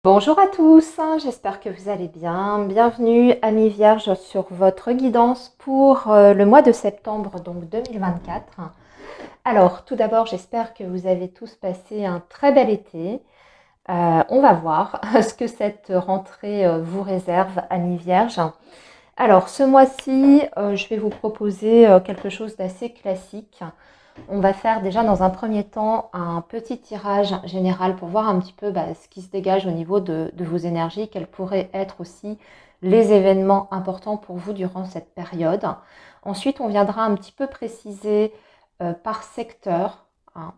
Bonjour à tous, j'espère que vous allez bien. Bienvenue amis vierges sur votre guidance pour le mois de septembre donc 2024. Alors tout d'abord j'espère que vous avez tous passé un très bel été. On va voir ce que cette rentrée vous réserve amis vierges. Alors ce mois-ci je vais vous proposer quelque chose d'assez classique. On va faire déjà dans un premier temps un petit tirage général pour voir un petit peu ce qui se dégage au niveau de vos énergies, quels pourraient être aussi les événements importants pour vous durant cette période. Ensuite, on viendra un petit peu préciser par secteur, hein,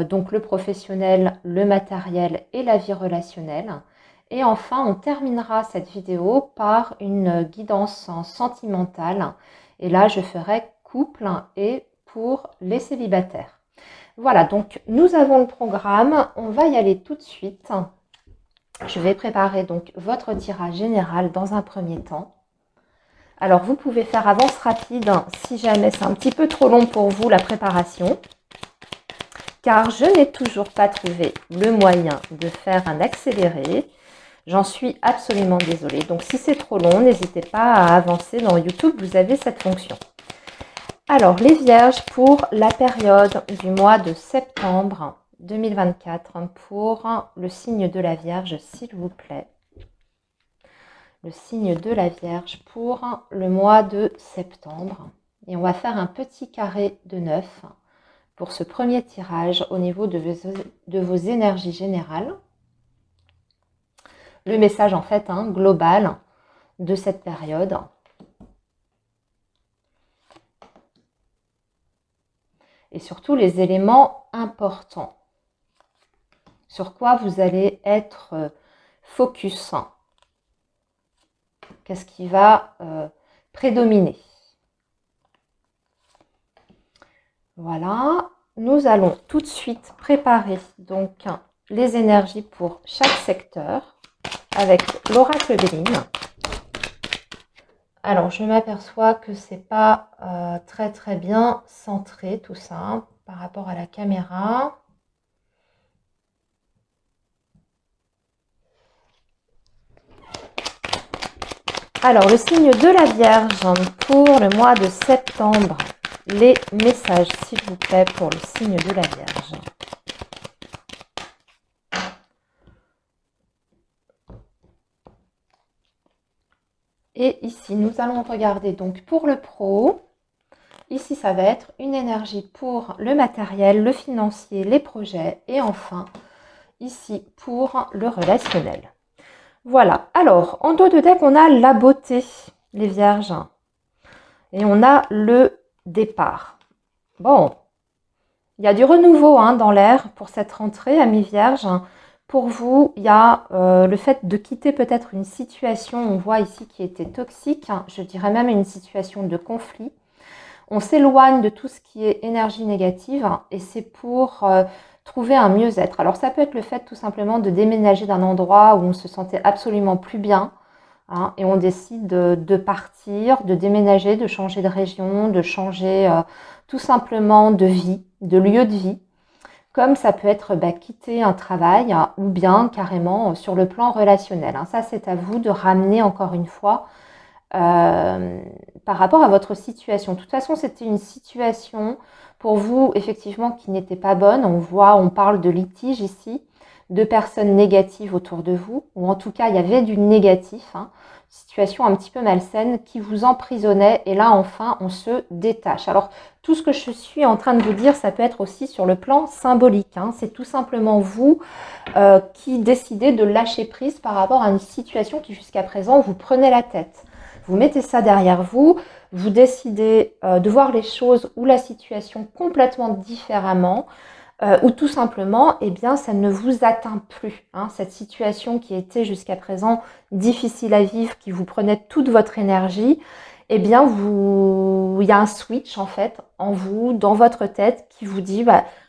donc le professionnel, le matériel et la vie relationnelle. Et enfin, on terminera cette vidéo par une guidance sentimentale. Et là, je ferai couple et pour les célibataires. Voilà, donc nous avons le programme. On va y aller tout de suite. Je vais préparer donc votre tirage général dans un premier temps. Alors, vous pouvez faire avance rapide si jamais c'est un petit peu trop long pour vous la préparation, car je n'ai toujours pas trouvé le moyen de faire un accéléré. J'en suis absolument désolée. Donc, si c'est trop long, n'hésitez pas à avancer dans YouTube, vous avez cette fonction. Alors, les vierges, pour la période du mois de septembre 2024, pour le signe de la Vierge, s'il vous plaît. Le signe de la Vierge pour le mois de septembre. Et on va faire un petit carré de 9 pour ce premier tirage au niveau de vos énergies générales. Le message en fait global de cette période. Et surtout les éléments importants. Sur quoi vous allez être focus. Qu'est-ce qui va prédominer? Voilà, nous allons tout de suite préparer donc les énergies pour chaque secteur avec l'oracle Béline. Alors, je m'aperçois que c'est pas très bien centré tout ça par rapport à la caméra. Alors, le signe de la Vierge pour le mois de septembre. Les messages, s'il vous plaît, pour le signe de la Vierge. Et ici, nous allons regarder donc pour le pro. Ici, ça va être une énergie pour le matériel, le financier, les projets. Et enfin, ici, pour le relationnel. Voilà. Alors, en dos de deck, on a la beauté, les vierges. Et on a le départ. Bon, il y a du renouveau dans l'air pour cette rentrée, amis vierges. Pour vous, il y a le fait de quitter peut-être une situation, on voit ici, qui était toxique. Je dirais même une situation de conflit. On s'éloigne de tout ce qui est énergie négative et c'est pour trouver un mieux-être. Alors ça peut être le fait tout simplement de déménager d'un endroit où on se sentait absolument plus bien et on décide de partir, de déménager, de changer de région, de changer tout simplement de vie, de lieu de vie. Comme ça peut être quitter un travail ou bien carrément sur le plan relationnel. Ça, c'est à vous de ramener encore une fois par rapport à votre situation. De toute façon, c'était une situation pour vous, effectivement, qui n'était pas bonne. On parle de litige ici, de personnes négatives autour de vous, ou en tout cas, il y avait du négatif. Situation un petit peu malsaine qui vous emprisonnait. Et là, enfin, on se détache. Alors, tout ce que je suis en train de vous dire, ça peut être aussi sur le plan symbolique. C'est tout simplement vous qui décidez de lâcher prise par rapport à une situation qui, jusqu'à présent, vous prenait la tête. Vous mettez ça derrière vous, vous décidez de voir les choses ou la situation complètement différemment, ou tout simplement, eh bien, ça ne vous atteint plus. Cette situation qui était jusqu'à présent difficile à vivre, qui vous prenait toute votre énergie, eh bien, il y a un switch en fait en vous, dans votre tête, qui vous dit,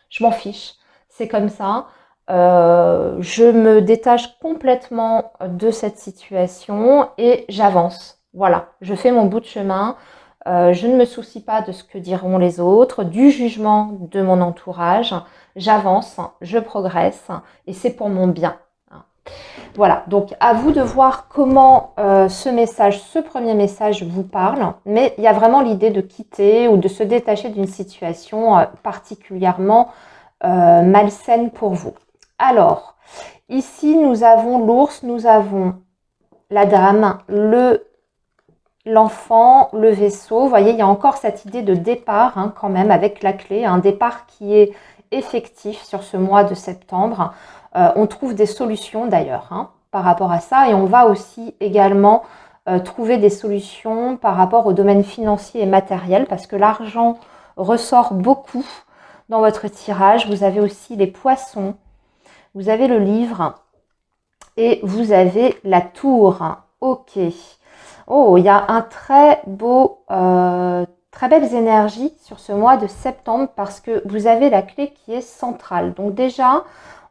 je m'en fiche, c'est comme ça. Je me détache complètement de cette situation et j'avance. Voilà, je fais mon bout de chemin. Je ne me soucie pas de ce que diront les autres, du jugement de mon entourage. J'avance, je progresse et c'est pour mon bien. Voilà, donc à vous de voir comment ce premier message vous parle, mais il y a vraiment l'idée de quitter ou de se détacher d'une situation particulièrement malsaine pour vous. Alors, ici nous avons l'ours, nous avons la dame, l'enfant, le vaisseau. Vous voyez, il y a encore cette idée de départ hein, quand même avec la clé, un départ qui est effectif sur ce mois de septembre. On trouve des solutions d'ailleurs hein, par rapport à ça et on va aussi également trouver des solutions par rapport au domaine financier et matériel parce que l'argent ressort beaucoup dans votre tirage. Vous avez aussi les poissons, vous avez le livre et vous avez la tour. Ok. Oh, il y a un très beau, très belles énergies sur ce mois de septembre parce que vous avez la clé qui est centrale. Donc déjà,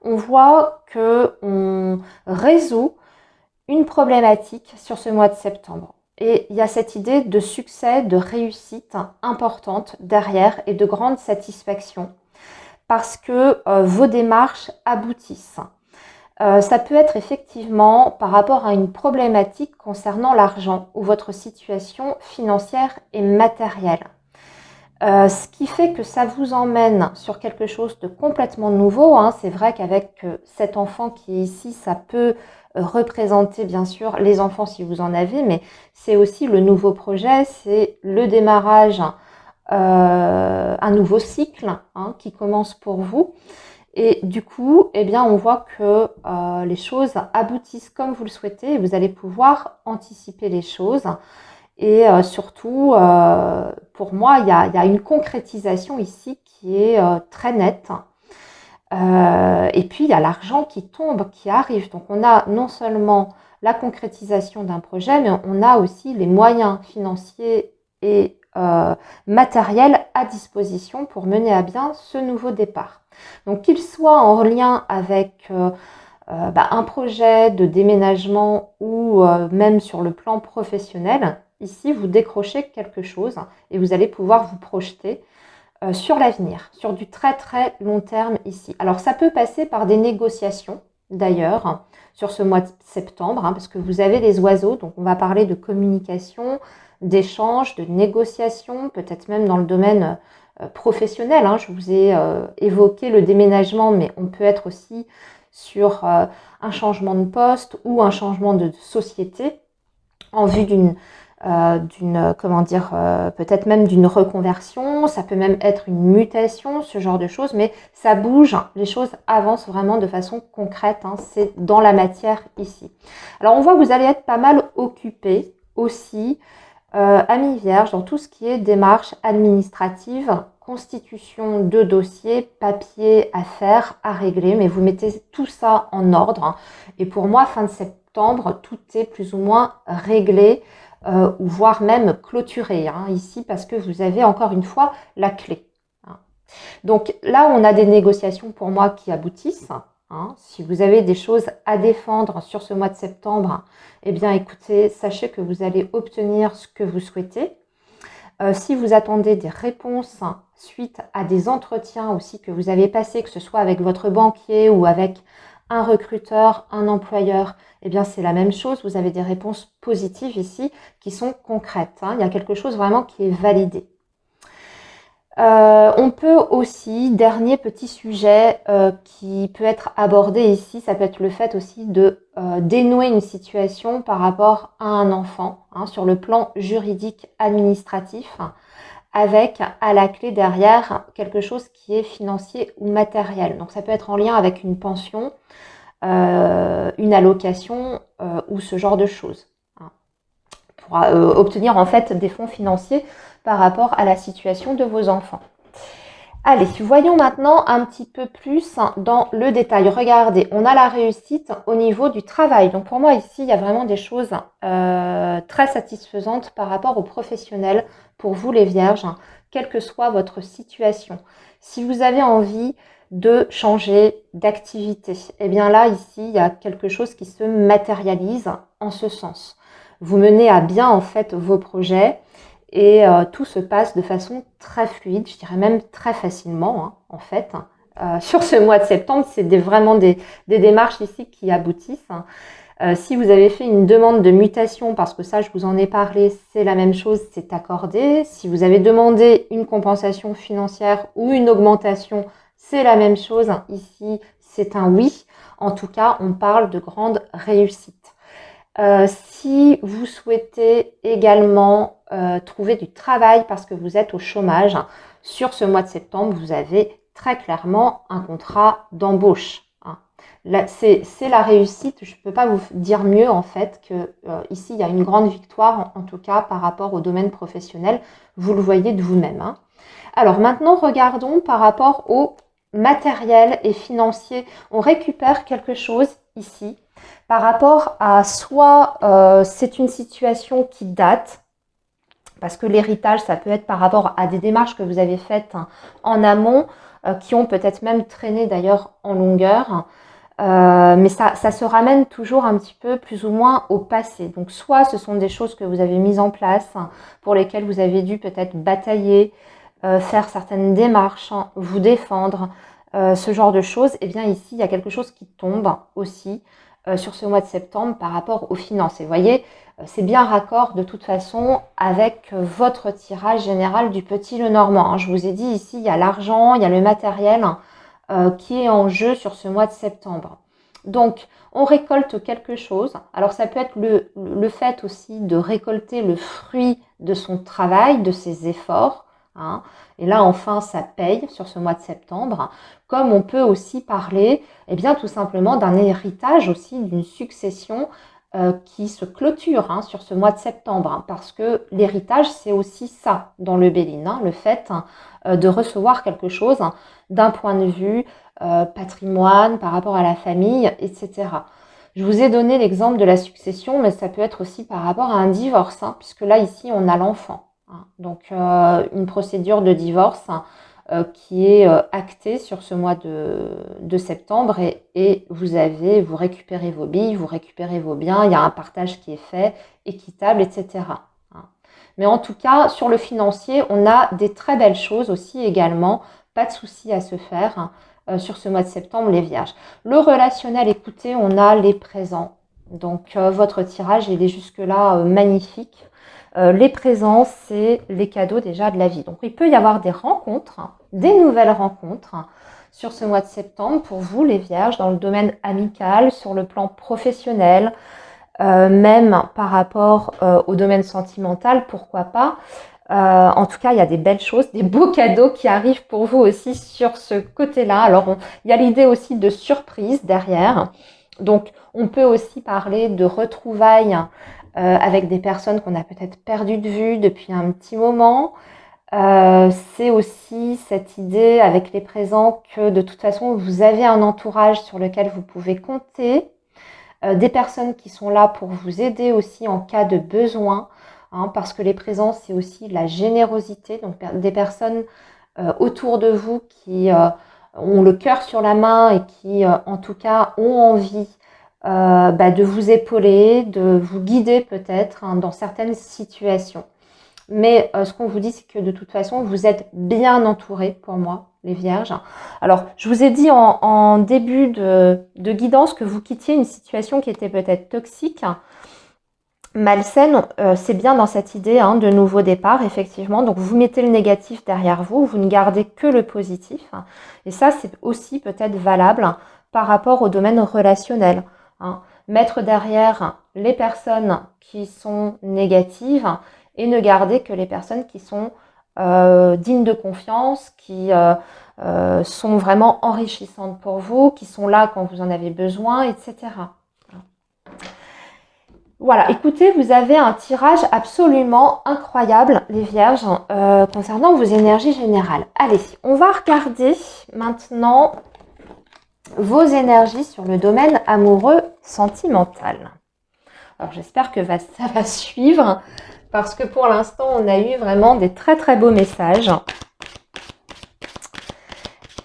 on voit que on résout une problématique sur ce mois de septembre. Et il y a cette idée de succès, de réussite importante derrière et de grande satisfaction parce que vos démarches aboutissent. Ça peut être effectivement par rapport à une problématique concernant l'argent ou votre situation financière et matérielle. Ce qui fait que ça vous emmène sur quelque chose de complètement nouveau. Hein. C'est vrai qu'avec cet enfant qui est ici, ça peut représenter bien sûr les enfants si vous en avez, mais c'est aussi le nouveau projet, c'est le démarrage, un nouveau cycle hein, qui commence pour vous. Et du coup, eh bien, on voit que les choses aboutissent comme vous le souhaitez et vous allez pouvoir anticiper les choses. Et surtout, pour moi, il y a une concrétisation ici qui est très nette. Et puis, il y a l'argent qui tombe, qui arrive. Donc, on a non seulement la concrétisation d'un projet, mais on a aussi les moyens financiers et matériels à disposition pour mener à bien ce nouveau départ. Donc, qu'il soit en lien avec un projet de déménagement ou même sur le plan professionnel, ici, vous décrochez quelque chose et vous allez pouvoir vous projeter sur l'avenir, sur du très très long terme ici. Alors, ça peut passer par des négociations, d'ailleurs, sur ce mois de septembre, hein, parce que vous avez les oiseaux, donc on va parler de communication, d'échange, de négociation, peut-être même dans le domaine professionnel. Hein. Je vous ai évoqué le déménagement, mais on peut être aussi sur un changement de poste ou un changement de société en vue peut-être même d'une reconversion, ça peut même être une mutation, ce genre de choses, mais ça bouge, les choses avancent vraiment de façon concrète, hein, c'est dans la matière ici. Alors on voit que vous allez être pas mal occupé aussi, Amis Vierge, dans tout ce qui est démarche administrative, constitution de dossiers, papiers à faire, à régler, mais vous mettez tout ça en ordre. Hein. Et pour moi, fin de septembre, tout est plus ou moins réglé, voire même clôturé hein, ici, parce que vous avez encore une fois la clé. Hein. Donc là, on a des négociations pour moi qui aboutissent. Hein. Si vous avez des choses à défendre sur ce mois de septembre, eh bien écoutez, sachez que vous allez obtenir ce que vous souhaitez. Si vous attendez des réponses suite à des entretiens aussi que vous avez passés, que ce soit avec votre banquier ou avec un recruteur, un employeur, eh bien c'est la même chose. Vous avez des réponses positives ici qui sont concrètes. Hein. Il y a quelque chose vraiment qui est validé. On peut aussi, dernier petit sujet qui peut être abordé ici, ça peut être le fait aussi de dénouer une situation par rapport à un enfant hein, sur le plan juridique administratif avec à la clé derrière quelque chose qui est financier ou matériel. Donc ça peut être en lien avec une pension, une allocation ou ce genre de choses. Hein, pour obtenir en fait des fonds financiers par rapport à la situation de vos enfants. Allez, voyons maintenant un petit peu plus dans le détail. Regardez, on a la réussite au niveau du travail. Donc pour moi ici, il y a vraiment des choses très satisfaisantes par rapport aux professionnels pour vous les vierges, quelle que soit votre situation. Si vous avez envie de changer d'activité, eh bien là, ici, il y a quelque chose qui se matérialise en ce sens. Vous menez à bien en fait vos projets. Et tout se passe de façon très fluide, je dirais même très facilement, hein, en fait. sur ce mois de septembre. C'est vraiment des démarches ici qui aboutissent. Si vous avez fait une demande de mutation, parce que ça, je vous en ai parlé, c'est la même chose, c'est accordé. Si vous avez demandé une compensation financière ou une augmentation, c'est la même chose. Ici, c'est un oui. En tout cas, on parle de grande réussite. Si vous souhaitez également trouver du travail parce que vous êtes au chômage, sur ce mois de septembre, vous avez très clairement un contrat d'embauche. C'est la réussite, je ne peux pas vous dire mieux en fait que ici il y a une grande victoire en tout cas par rapport au domaine professionnel, vous le voyez de vous-même. Alors maintenant regardons par rapport au matériel et financier, on récupère quelque chose ici par rapport à soit c'est une situation qui date, parce que l'héritage ça peut être par rapport à des démarches que vous avez faites en amont, qui ont peut-être même traîné d'ailleurs en longueur. Mais ça se ramène toujours un petit peu plus ou moins au passé. Donc soit ce sont des choses que vous avez mises en place, pour lesquelles vous avez dû peut-être batailler, faire certaines démarches, vous défendre, ce genre de choses. Et bien ici, il y a quelque chose qui tombe aussi sur ce mois de septembre par rapport aux finances. Et vous voyez, c'est bien raccord de toute façon avec votre tirage général du Petit Lenormand. Je vous ai dit ici, il y a l'argent, il y a le matériel qui est en jeu sur ce mois de septembre. Donc, on récolte quelque chose. Alors, ça peut être le fait aussi de récolter le fruit de son travail, de ses efforts. Et là, enfin, ça paye sur ce mois de septembre. Comme on peut aussi parler, eh bien, tout simplement d'un héritage aussi, d'une succession qui se clôture sur ce mois de septembre. Parce que l'héritage, c'est aussi ça dans le Béline, le fait de recevoir quelque chose d'un point de vue patrimoine, par rapport à la famille, etc. Je vous ai donné l'exemple de la succession, mais ça peut être aussi par rapport à un divorce, puisque là, ici, on a l'enfant. Donc, une procédure de divorce qui est actée sur ce mois de septembre et vous récupérez vos billes, vous récupérez vos biens, il y a un partage qui est fait, équitable, etc. Mais en tout cas, sur le financier, on a des très belles choses aussi également. Pas de souci à se faire sur ce mois de septembre, les vierges. Le relationnel, écoutez, on a les présents. Donc, votre tirage, il est jusque-là magnifique. Les présents, c'est les cadeaux déjà de la vie. Donc, il peut y avoir des rencontres, des nouvelles rencontres sur ce mois de septembre pour vous, les vierges, dans le domaine amical, sur le plan professionnel, même par rapport au domaine sentimental, pourquoi pas. En tout cas, il y a des belles choses, des beaux cadeaux qui arrivent pour vous aussi sur ce côté-là. Alors, il y a l'idée aussi de surprise derrière. Donc, on peut aussi parler de retrouvailles avec des personnes qu'on a peut-être perdues de vue depuis un petit moment. C'est aussi cette idée avec les présents que de toute façon, vous avez un entourage sur lequel vous pouvez compter. Des personnes qui sont là pour vous aider aussi en cas de besoin, parce que les présents, c'est aussi la générosité, donc des personnes autour de vous qui ont le cœur sur la main et qui, en tout cas, ont envie de vous épauler, de vous guider peut-être dans certaines situations. Mais ce qu'on vous dit, c'est que de toute façon, vous êtes bien entourés pour moi, les vierges. Alors, je vous ai dit en début de guidance que vous quittiez une situation qui était peut-être toxique, malsaine. C'est bien dans cette idée de nouveau départ, effectivement. Donc, vous mettez le négatif derrière vous, vous ne gardez que le positif. Et ça, c'est aussi peut-être valable par rapport au domaine relationnel. Mettre derrière les personnes qui sont négatives et ne garder que les personnes qui sont dignes de confiance, qui sont vraiment enrichissantes pour vous, qui sont là quand vous en avez besoin, etc. Voilà, écoutez, vous avez un tirage absolument incroyable, les vierges, concernant vos énergies générales. Allez, on va regarder maintenant vos énergies sur le domaine amoureux sentimental. Alors, j'espère que ça va suivre, parce que pour l'instant, on a eu vraiment des très très beaux messages.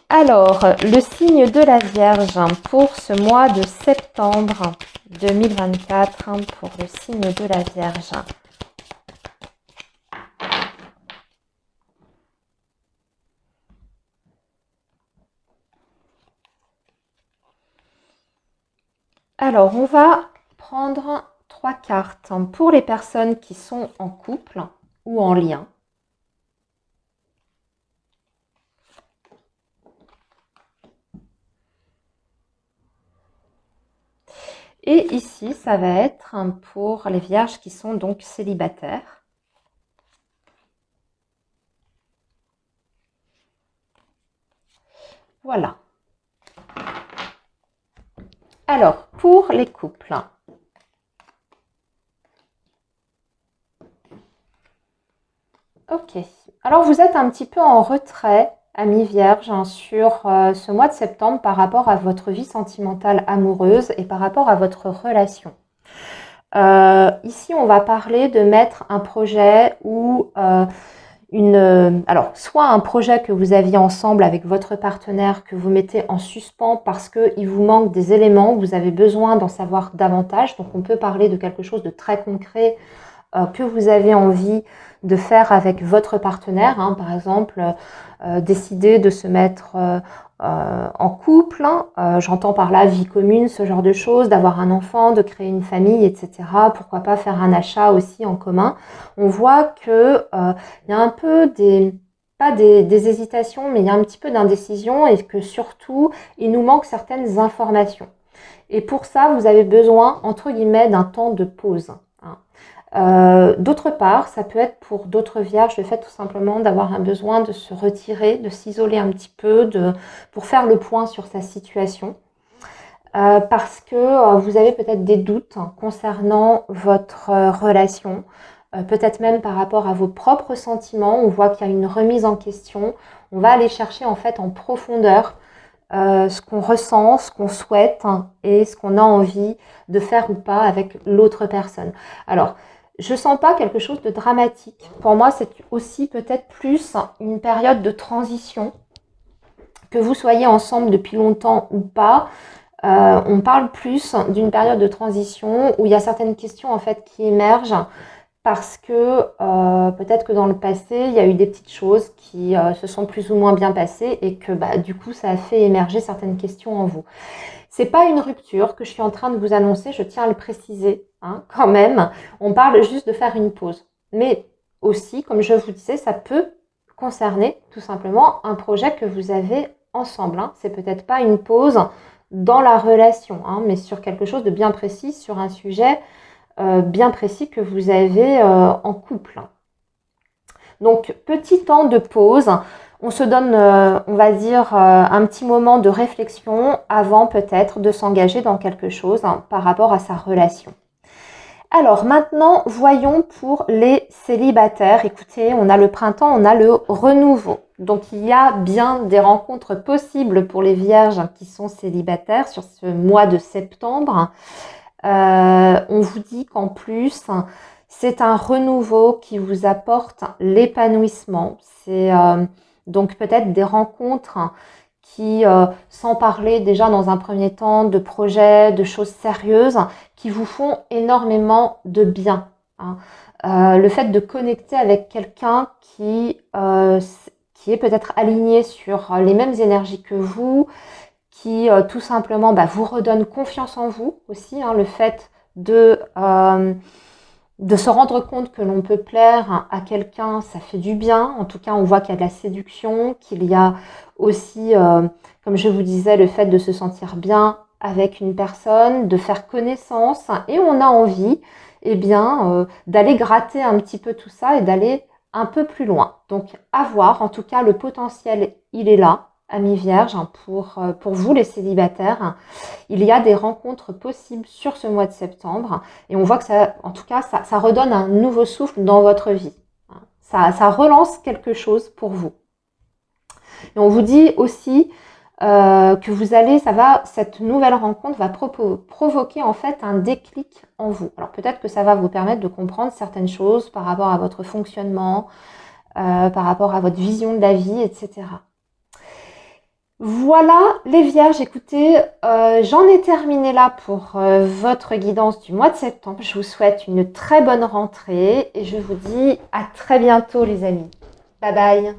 Alors, le signe de la Vierge pour ce mois de septembre 2024, pour le signe de la Vierge. Alors, on va prendre 3 cartes pour les personnes qui sont en couple ou en lien. Et ici, ça va être pour les vierges qui sont donc célibataires. Voilà. Alors, pour les couples. Ok. Alors, vous êtes un petit peu en retrait, amis vierges, sur ce mois de septembre par rapport à votre vie sentimentale amoureuse et par rapport à votre relation. Ici, on va parler de mettre un projet ou alors, soit un projet que vous aviez ensemble avec votre partenaire que vous mettez en suspens parce qu'il vous manque des éléments, vous avez besoin d'en savoir davantage. Donc, on peut parler de quelque chose de très concret que vous avez envie de faire avec votre partenaire. Hein. Par exemple, décider de se mettre en couple, j'entends par là vie commune, ce genre de choses, d'avoir un enfant, de créer une famille, etc. Pourquoi pas faire un achat aussi en commun. On voit que y a un peu pas des hésitations, mais il y a un petit peu d'indécision et que surtout, il nous manque certaines informations. Et pour ça, vous avez besoin, entre guillemets, d'un temps de pause. Hein. D'autre part, ça peut être pour d'autres vierges le fait tout simplement d'avoir un besoin de se retirer, de s'isoler un petit peu, pour faire le point sur sa situation. Parce que vous avez peut-être des doutes concernant votre relation, peut-être même par rapport à vos propres sentiments. On voit qu'il y a une remise en question. On va aller chercher en fait en profondeur ce qu'on ressent, ce qu'on souhaite et ce qu'on a envie de faire ou pas avec l'autre personne. Alors, je sens pas quelque chose de dramatique. Pour moi, c'est aussi peut-être plus une période de transition. Que vous soyez ensemble depuis longtemps ou pas, on parle plus d'une période de transition où il y a certaines questions en fait qui émergent parce que peut-être que dans le passé, il y a eu des petites choses qui se sont plus ou moins bien passées et que du coup, ça a fait émerger certaines questions en vous. C'est pas une rupture que je suis en train de vous annoncer, je tiens à le préciser quand même. On parle juste de faire une pause. Mais aussi, comme je vous disais, ça peut concerner tout simplement un projet que vous avez ensemble. Hein. C'est peut-être pas une pause dans la relation, mais sur quelque chose de bien précis, sur un sujet bien précis que vous avez en couple. Donc, petit temps de pause. On se donne, on va dire, un petit moment de réflexion avant peut-être de s'engager dans quelque chose par rapport à sa relation. Alors maintenant, voyons pour les célibataires. Écoutez, on a le printemps, on a le renouveau. Donc il y a bien des rencontres possibles pour les vierges qui sont célibataires sur ce mois de septembre. On vous dit qu'en plus, c'est un renouveau qui vous apporte l'épanouissement. C'est donc peut-être des rencontres qui, sans parler déjà dans un premier temps de projets, de choses sérieuses, qui vous font énormément de bien. Hein. Le fait de connecter avec quelqu'un qui est peut-être aligné sur les mêmes énergies que vous, qui tout simplement vous redonne confiance en vous aussi. Hein, le fait de se rendre compte que l'on peut plaire à quelqu'un, ça fait du bien. En tout cas, on voit qu'il y a de la séduction, qu'il y a aussi, comme je vous disais, le fait de se sentir bien avec une personne, de faire connaissance. Et on a envie d'aller gratter un petit peu tout ça et d'aller un peu plus loin. Donc, à voir. En tout cas, le potentiel, il est là. Amis vierges, pour vous les célibataires, il y a des rencontres possibles sur ce mois de septembre et on voit que ça, en tout cas, ça redonne un nouveau souffle dans votre vie. Ça relance quelque chose pour vous. Et on vous dit aussi que cette nouvelle rencontre va provoquer en fait un déclic en vous. Alors peut-être que ça va vous permettre de comprendre certaines choses par rapport à votre fonctionnement, par rapport à votre vision de la vie, etc. Voilà les vierges, écoutez, j'en ai terminé là pour votre guidance du mois de septembre. Je vous souhaite une très bonne rentrée et je vous dis à très bientôt les amis. Bye bye.